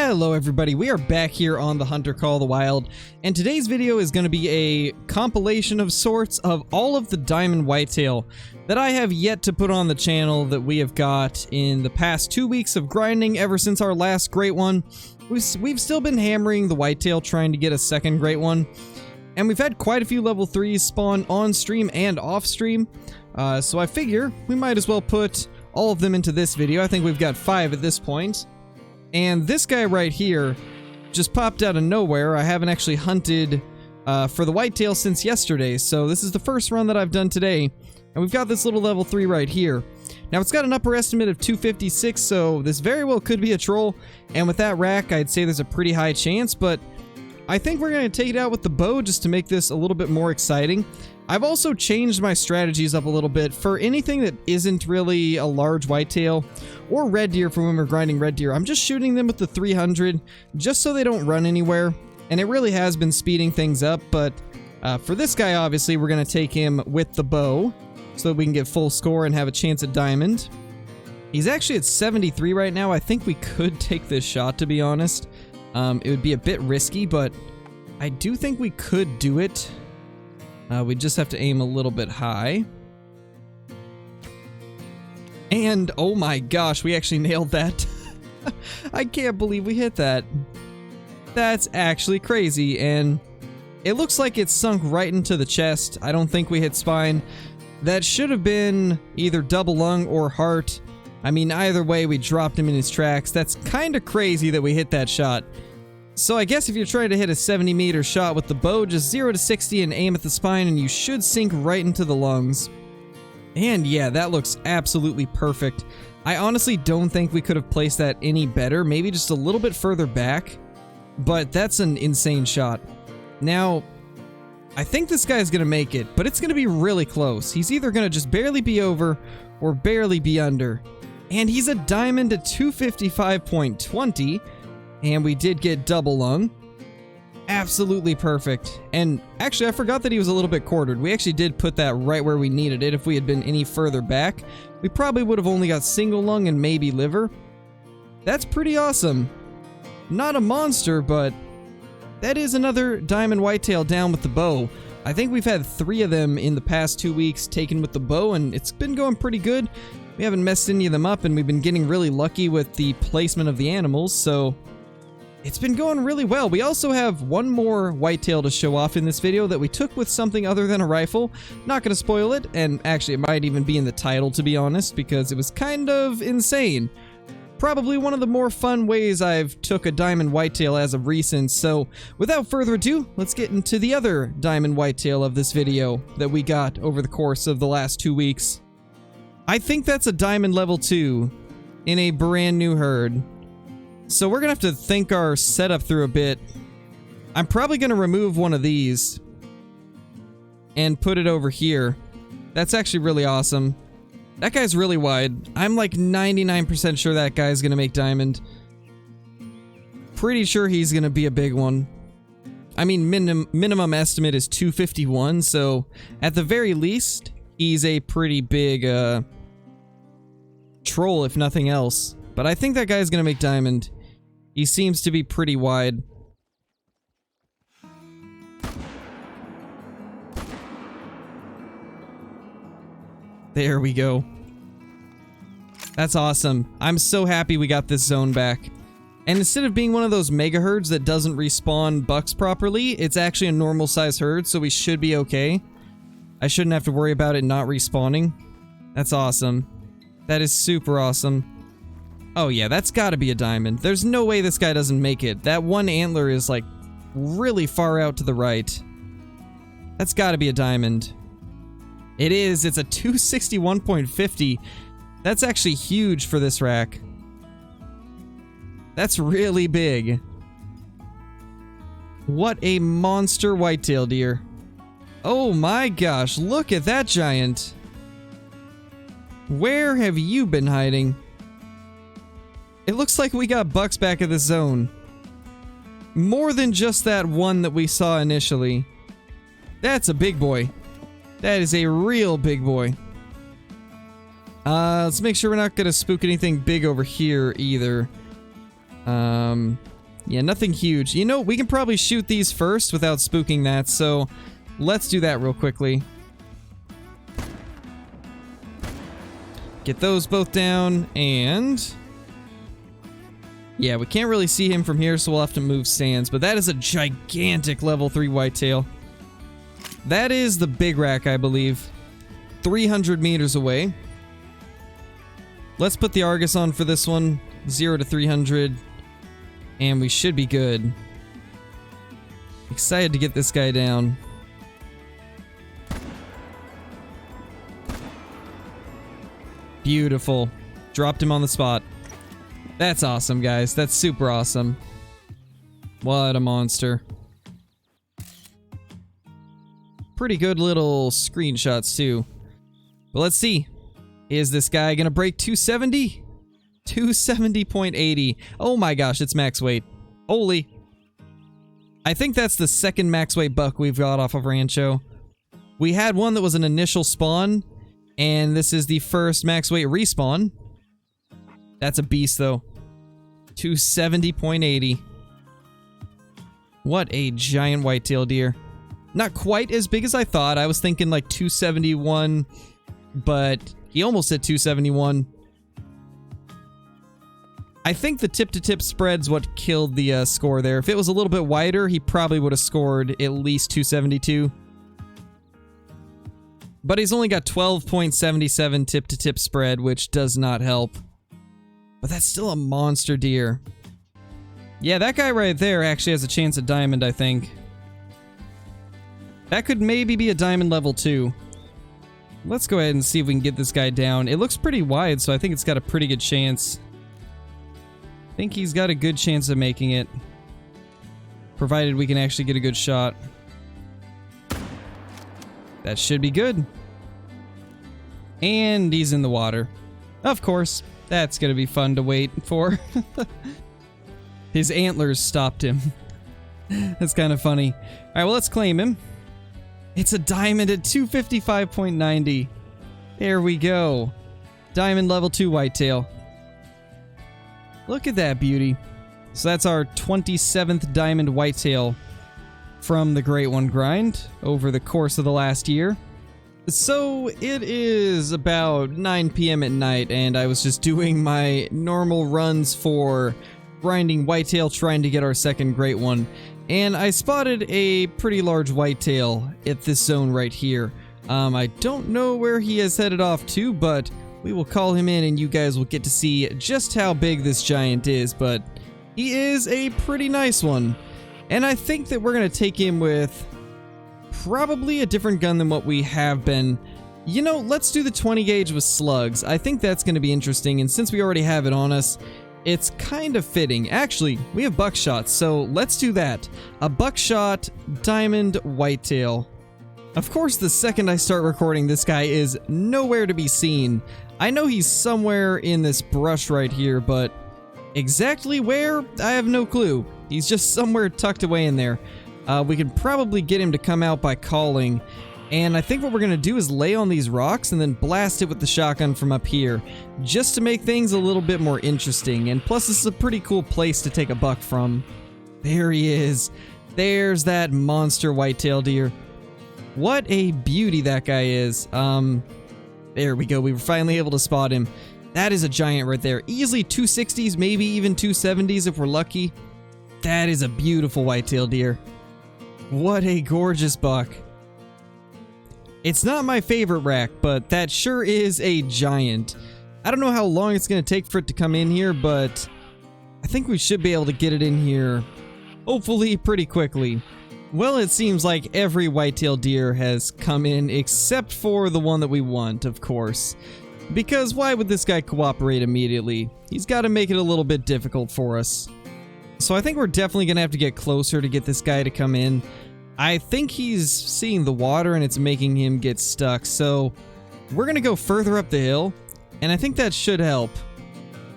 Hello everybody, we are back here on the Hunter Call of the Wild, and today's video is going to be a compilation of sorts of all of the diamond whitetail that I have yet to put on the channel that we have got in the past 2 weeks of grinding ever since our last great one. We've still been hammering the whitetail trying to get a second great one, and we've had quite a few level 3s spawn on stream and off stream, so I figure we might as well put all of them into this video. I think we've got 5 at this point. And this guy right here just popped out of nowhere. I haven't actually hunted for the whitetail since yesterday, so this is the first run that I've done today. And we've got this little level 3 right here. Now it's got an upper estimate of 256, so this very well could be a troll. And with that rack, I'd say there's a pretty high chance, but I think we're going to take it out with the bow just to make this a little bit more exciting. I've also changed my strategies up a little bit. For anything that isn't really a large whitetail, or red deer for when we're grinding red deer, I'm just shooting them with the 300, just so they don't run anywhere, and it really has been speeding things up, but for this guy, obviously, we're going to take him with the bow, so that we can get full score and have a chance at diamond. He's actually at 73 right now. I think we could take this shot, to be honest. It would be a bit risky, but I do think we could do it. We just have to aim a little bit high. And, oh my gosh, we actually nailed that. I can't believe we hit that. That's actually crazy, and it looks like it's sunk right into the chest. I don't think we hit spine. That should have been either double lung or heart. I mean, either way, we dropped him in his tracks. That's kind of crazy that we hit that shot. So I guess if you're trying to hit a 70-meter shot with the bow, just 0 to 60 and aim at the spine, and you should sink right into the lungs. And yeah, that looks absolutely perfect. I honestly don't think we could have placed that any better, maybe just a little bit further back, but that's an insane shot. Now, I think this guy's gonna make it, but it's gonna be really close. He's either gonna just barely be over or barely be under. And he's a diamond at 255.20, and we did get double lung. Absolutely perfect. And actually, I forgot that he was a little bit quartered. We actually did put that right where we needed it. If we had been any further back, we probably would have only got single lung and maybe liver. That's pretty awesome. Not a monster, but that is another diamond whitetail down with the bow. I think we've had 3 of them in the past 2 weeks taken with the bow, and it's been going pretty good. We haven't messed any of them up, and we've been getting really lucky with the placement of the animals, so it's been going really well. We also have one more whitetail to show off in this video that we took with something other than a rifle. Not going to spoil it, and actually it might even be in the title, to be honest, because it was kind of insane. Probably one of the more fun ways I've took a diamond whitetail as of recent, so without further ado, let's get into the other diamond whitetail of this video that we got over the course of the last 2 weeks. I think that's a diamond level 2 in a brand new herd. So we're gonna have to think our setup through a bit. I'm probably gonna remove one of these and put it over here. That's actually really awesome. That guy's really wide. I'm like 99% sure that guy's gonna make diamond. Pretty sure he's gonna be a big one. I mean, minimum estimate is 251, so at the very least, he's a pretty big troll, if nothing else. But I think that guy's gonna make diamond. He seems to be pretty wide. There we go. That's awesome. I'm so happy we got this zone back. And instead of being one of those mega herds that doesn't respawn bucks properly, it's actually a normal size herd, so we should be okay. I shouldn't have to worry about it not respawning. That's awesome. That is super awesome. Oh yeah, that's gotta be a diamond. There's no way this guy doesn't make it. That one antler is like really far out to the right. That's gotta be a diamond. It is. It's a 261.50. That's actually huge for this rack. That's really big. What a monster whitetail deer. Oh my gosh, look at that giant. Where have you been hiding? It looks like we got bucks back at the zone. More than just that one that we saw initially. That's a big boy. That is a real big boy. Let's make sure we're not gonna spook anything big over here either. Yeah, nothing huge. You know, we can probably shoot these first without spooking that, so let's do that real quickly. Get those both down, and... yeah, we can't really see him from here, so we'll have to move stands, but that is a gigantic level 3 whitetail. That is the big rack, I believe. 300 meters away. Let's put the Argus on for this one. 0 to 300. And we should be good. Excited to get this guy down. Beautiful. Dropped him on the spot. That's awesome, guys. That's super awesome. What a monster. Pretty good little screenshots, too. But let's see. Is this guy gonna break 270? 270.80. Oh my gosh, it's max weight. Holy. I think that's the second max weight buck we've got off of Rancho. We had one that was an initial spawn, and this is the first max weight respawn. That's a beast, though. 270.80. What a giant whitetail deer. Not quite as big as I thought. I was thinking like 271, but he almost hit 271. I think the tip-to-tip spread's what killed the score there. If it was a little bit wider, he probably would have scored at least 272. But he's only got 12.77 tip-to-tip spread, which does not help. But that's still a monster deer. Yeah, that guy right there actually has a chance at diamond, I think. That could maybe be a diamond level 2. Let's go ahead and see if we can get this guy down. It looks pretty wide, so I think it's got a pretty good chance. I think he's got a good chance of making it. Provided we can actually get a good shot. That should be good. And he's in the water. Of course. That's gonna be fun to wait for. His antlers stopped him. That's kind of funny. Alright, well, let's claim him. It's a diamond at 255.90. There we go. Diamond level 2 whitetail. Look at that beauty. So that's our 27th diamond whitetail from the Great One grind over the course of the last year. So it is about 9 p.m. at night, and I was just doing my normal runs for grinding whitetail, trying to get our second Great One. And I spotted a pretty large whitetail at this zone right here. I don't know where he has headed off to, but we will call him in and you guys will get to see just how big this giant is, but he is a pretty nice one. And I think that we're going to take him with probably a different gun than what we have been. You know, let's do the 20 gauge with slugs. I think that's going to be interesting, and since we already have it on us, it's kind of fitting. Actually, we have buckshot, so let's do that. A buckshot diamond whitetail. Of course, the second I start recording, this guy is nowhere to be seen. I know he's somewhere in this brush right here, but exactly where, I have no clue. He's just somewhere tucked away in there. We could probably get him to come out by calling, and I think what we're going to do is lay on these rocks and then blast it with the shotgun from up here, just to make things a little bit more interesting. And plus, this is a pretty cool place to take a buck from. There he is. There's that monster whitetail deer. What a beauty that guy is. There we go. We were finally able to spot him. That is a giant right there. Easily 260s, maybe even 270s if we're lucky. That is a beautiful whitetail deer. What a gorgeous buck. It's not my favorite rack, but that sure is a giant. I don't know how long it's going to take for it to come in here, but I think we should be able to get it in here, hopefully pretty quickly. Well, it seems like every whitetail deer has come in except for the one that we want, of course. Because why would this guy cooperate immediately? He's got to make it a little bit difficult for us. So I think we're definitely going to have to get closer to get this guy to come in. I think he's seeing the water and it's making him get stuck, so we're going to go further up the hill, and I think that should help.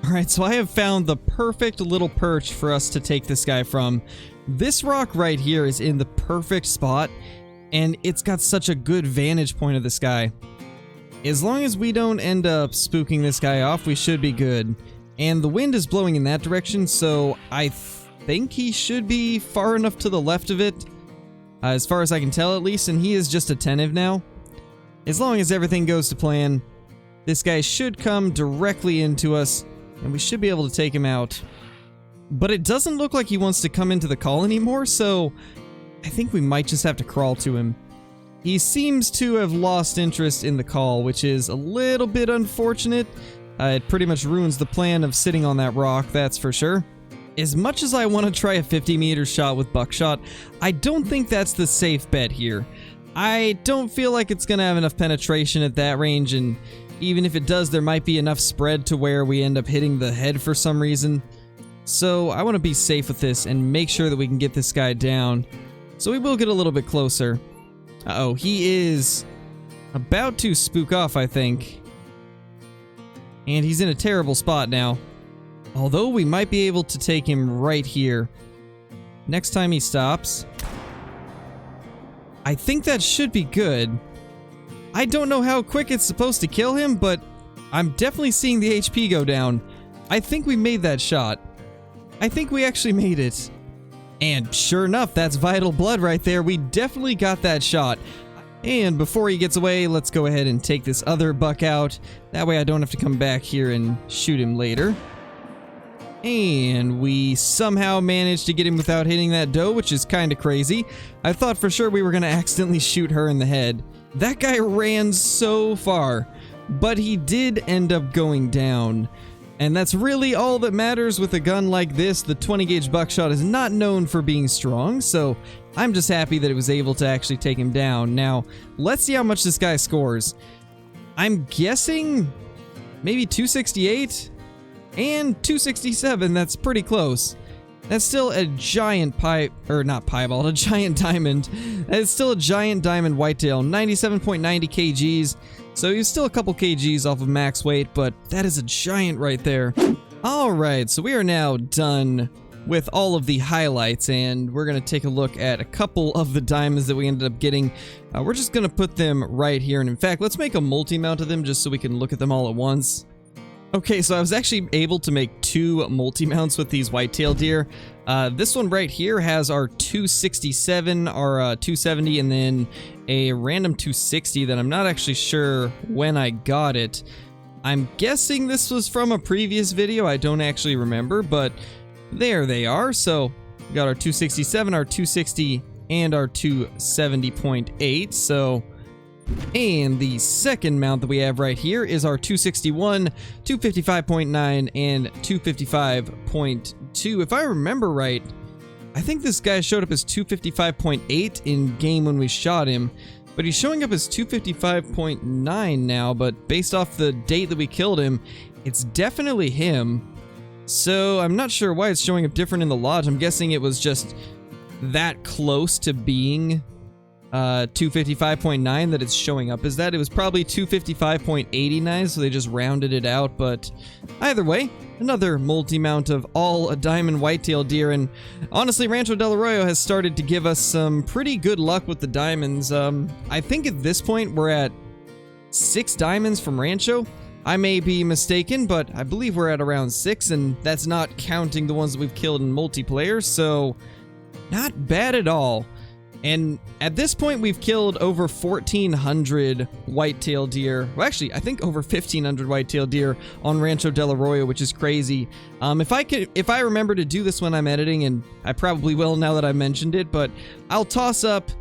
Alright, so I have found the perfect little perch for us to take this guy from. This rock right here is in the perfect spot, and it's got such a good vantage point of this guy. As long as we don't end up spooking this guy off, we should be good. And the wind is blowing in that direction, so I think he should be far enough to the left of it, as far as I can tell at least, and he is just attentive now. As long as everything goes to plan, this guy should come directly into us, and we should be able to take him out. But it doesn't look like he wants to come into the call anymore, so I think we might just have to crawl to him. He seems to have lost interest in the call, which is a little bit unfortunate. It pretty much ruins the plan of sitting on that rock, that's for sure. As much as I want to try a 50-meter shot with buckshot, I don't think that's the safe bet here. I don't feel like it's going to have enough penetration at that range, and even if it does, there might be enough spread to where we end up hitting the head for some reason. So I want to be safe with this and make sure that we can get this guy down. So we will get a little bit closer. Uh-oh, he is about to spook off, I think. And he's in a terrible spot now. Although we might be able to take him right here. Next time he stops. I think that should be good. I don't know how quick it's supposed to kill him, but I'm definitely seeing the HP go down. I think we made that shot. I think we actually made it. And sure enough, that's vital blood right there. We definitely got that shot. And before he gets away, let's go ahead and take this other buck out. That way I don't have to come back here and shoot him later. And we somehow managed to get him without hitting that doe, which is kind of crazy. I thought for sure we were going to accidentally shoot her in the head. That guy ran so far, but he did end up going down. And that's really all that matters with a gun like this. The 20 ga buckshot is not known for being strong, so I'm just happy that it was able to actually take him down. Now, let's see how much this guy scores. I'm guessing maybe 268 and 267. That's pretty close. That's still a giant a giant diamond. That's still a giant diamond whitetail, 97.90 kgs. So he's still a couple kgs off of max weight, but that is a giant right there. Alright, so we are now done with all of the highlights, and we're going to take a look at a couple of the diamonds that we ended up getting. We're just going to put them right here, and in fact, let's make a multi-mount of them just so we can look at them all at once. Okay, so I was actually able to make 2 multi-mounts with these whitetail deer. This one right here has our 267, our 270, and then a random 260 that I'm not actually sure when I got it. I'm guessing this was from a previous video. I don't actually remember, but there they are. So we got our 267, our 260, and our 270.8. So... and the second mount that we have right here is our 261, 255.9, and 255.2. If I remember right, I think this guy showed up as 255.8 in game when we shot him, but he's showing up as 255.9 now, but based off the date that we killed him, it's definitely him. So I'm not sure why it's showing up different in the lodge. I'm guessing it was just that close to being 255.9 that it's showing up as that. It was probably 255.89, so they just rounded it out, but either way, another multi-mount of all a diamond whitetail deer, and honestly, Rancho Del Arroyo has started to give us some pretty good luck with the diamonds. I think at this point we're at 6 diamonds from Rancho. I may be mistaken, but I believe we're at around 6, and that's not counting the ones that we've killed in multiplayer, so not bad at all. And at this point, we've killed over 1,400 whitetail deer. Well, actually, I think over 1,500 whitetail deer on Rancho Del Arroyo, which is crazy. If I remember to do this when I'm editing, and I probably will now that I mentioned it, but I'll toss up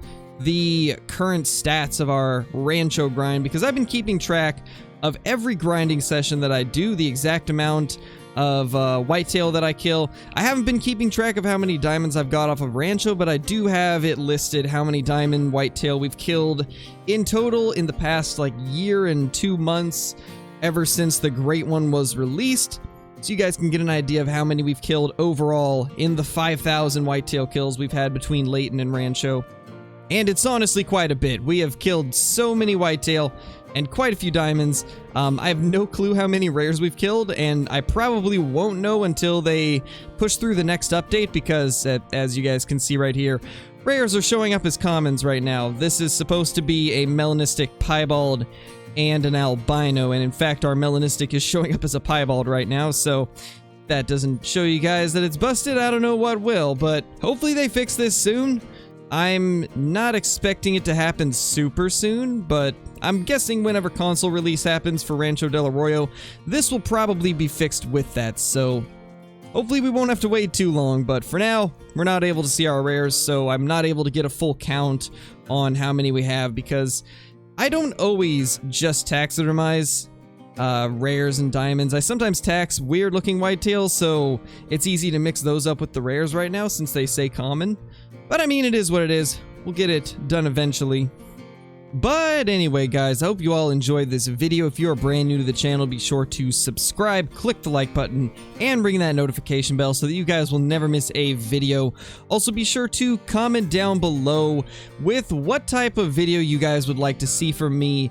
the current stats of our Rancho grind, because I've been keeping track of every grinding session that I do, the exact amount of whitetail that I kill. I haven't been keeping track of how many diamonds I've got off of Rancho, but I do have it listed how many diamond whitetail we've killed in total in the past like year and 2 months ever since the Great One was released, so you guys can get an idea of how many we've killed overall in the 5,000 whitetail kills we've had between Layton and Rancho. And it's honestly quite a bit. We have killed so many whitetail and quite a few diamonds. I have no clue how many rares we've killed, and I probably won't know until they push through the next update, because as you guys can see right here, rares are showing up as commons right now. This is supposed to be a melanistic piebald and an albino, and in fact our melanistic is showing up as a piebald right now, so that doesn't show you guys that it's busted, I don't know what will, but hopefully they fix this soon. I'm not expecting it to happen super soon, but I'm guessing whenever console release happens for Rancho del Arroyo, this will probably be fixed with that, so hopefully we won't have to wait too long. But for now, we're not able to see our rares, so I'm not able to get a full count on how many we have, because I don't always just taxidermize rares and diamonds. I sometimes tax weird looking whitetails, so it's easy to mix those up with the rares right now since they say common. But I mean, it is what it is. We'll get it done eventually. But anyway, guys, I hope you all enjoyed this video. If you're brand new to the channel, be sure to subscribe, click the like button, and ring that notification bell so that you guys will never miss a video. Also, be sure to comment down below with what type of video you guys would like to see from me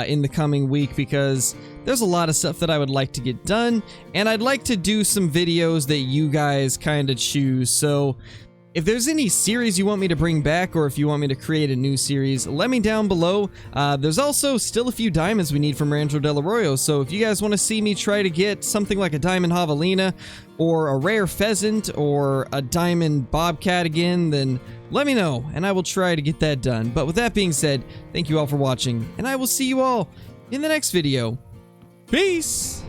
in the coming week, because there's a lot of stuff that I would like to get done, and I'd like to do some videos that you guys kind of choose. So if there's any series you want me to bring back, or if you want me to create a new series, let me down below. There's also still a few diamonds we need from Rancho del Arroyo, so if you guys want to see me try to get something like a diamond javelina, or a rare pheasant, or a diamond bobcat again, then let me know, and I will try to get that done. But with that being said, thank you all for watching, and I will see you all in the next video. Peace!